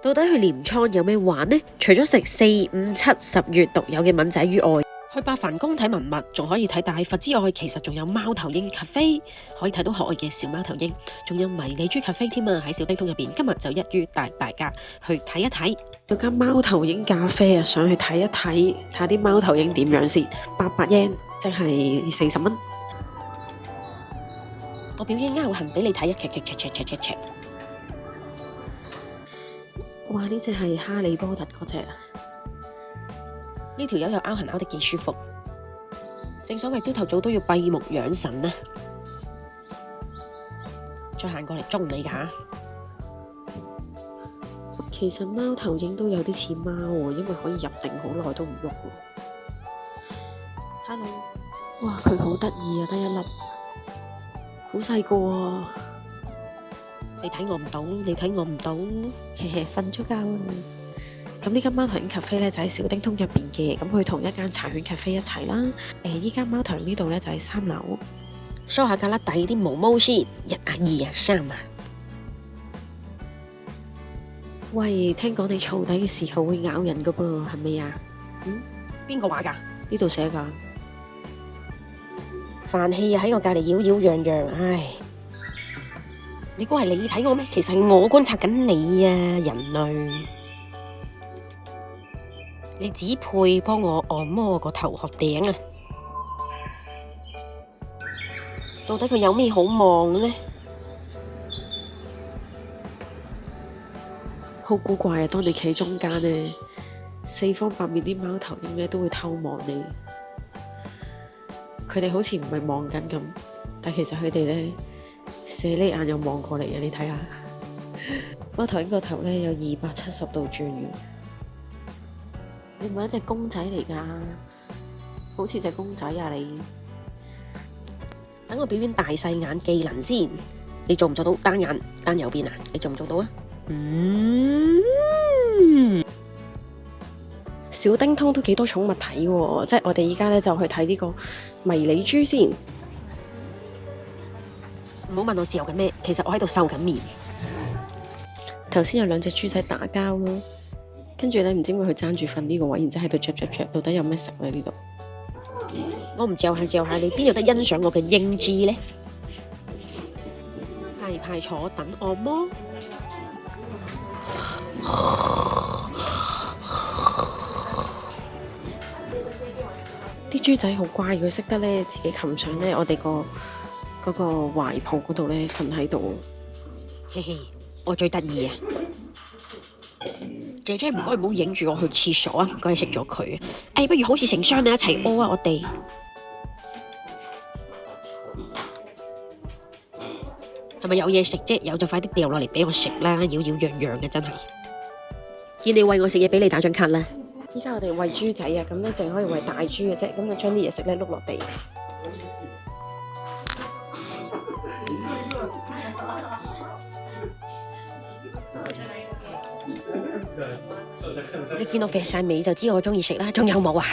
到底去鎌倉有咩玩呢？除咗食4、5、7、10月獨有嘅吻仔魚外，去八幡宮睇文物，仲可以睇大佛之外，其實仲有貓頭鷹咖啡，可以睇到可愛嘅小貓頭鷹，仲有迷你豬咖啡添啊！喺小叮通入邊，今日就一於帶大家去睇一睇。有間貓頭鷹咖啡啊，上去睇一睇，睇下啲貓頭鷹點樣先，800 yen，即係40蚊。我表演勾痕俾你睇一劇。哇！呢隻係哈利波特嗰隻啊！呢條友又拗痕拗得幾舒服，正所謂朝頭早都要閉目養神啊！再行過嚟捉你㗎吓。其實貓頭鷹都有啲似貓喎，因為可以入定好耐都唔喐喎。Hello， 哇！佢好得意啊，得一粒，好細個啊！你睇我唔到，你睇我唔到，嘿嘿，瞓咗覺啦。咁呢間貓頭鷹咖啡咧就喺小叮通入邊嘅，咁佢同一間柴犬咖啡一齊啦。依間貓頭鷹呢度咧就喺3樓。梳下架甩底啲毛毛先，1啊2啊3啊。喂，聽講你燥底嘅時候會咬人噶噃，係咪啊？邊個話㗎？呢度寫㗎。飯氣啊喺我隔離擾擾攘攘，唉！你估係你睇我咩？其實係我觀察緊你啊，人類！你只配幫我按摩個頭殼頂啊！到底佢有咩好望呢？好古怪啊！當你企中間呢，四方八面啲貓頭鷹咧都會偷望你。佢哋好似唔係望緊咁，但其實佢哋咧射呢眼又望過嚟啊！你睇下，貓頭鷹個頭咧有270度轉嘅。你唔係一隻公仔嚟㗎，好似隻公仔啊你！等我表演大細眼技能先，你做唔做到單眼單右邊啊？你做唔做到啊？小叮通都幾多寵物睇喎，即係我哋依家咧就去睇呢個迷你豬先。唔好問我自由緊咩，其實我喺度收緊面。頭先有2隻豬仔打交咯，跟住咧唔知點解佢爭住瞓呢個位，然之後喺度嚼，到底有咩食咧呢度？我唔嚼下你邊有得欣賞我嘅英姿呢？排坐等按摩。啲豬仔好乖，佢識得咧自己擒上咧我哋嗰個懷抱嗰度咧瞓喺度。嘿嘿，我最得意啊！姐姐唔該唔好影住我去廁所啊！唔該你食咗佢。不如好事成雙啊，一齊屙啊！我哋係咪有嘢食啫？有就快啲掉落嚟俾我食啦！擾擾攘攘嘅真係。見你餵我食嘢，俾你打張卡啦。依家我哋餵豬仔啊，咁咧淨可以餵大豬嘅啫，咁就將啲嘢食咧碌落地。你見我肥晒尾就知我中意食啦，仲有冇啊？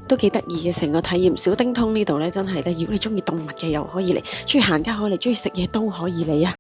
都幾得意嘅成個體驗。小叮通呢度咧真係咧，如果你中意動物嘅又可以嚟，中意行街可以嚟，中意食嘢都可以嚟啊！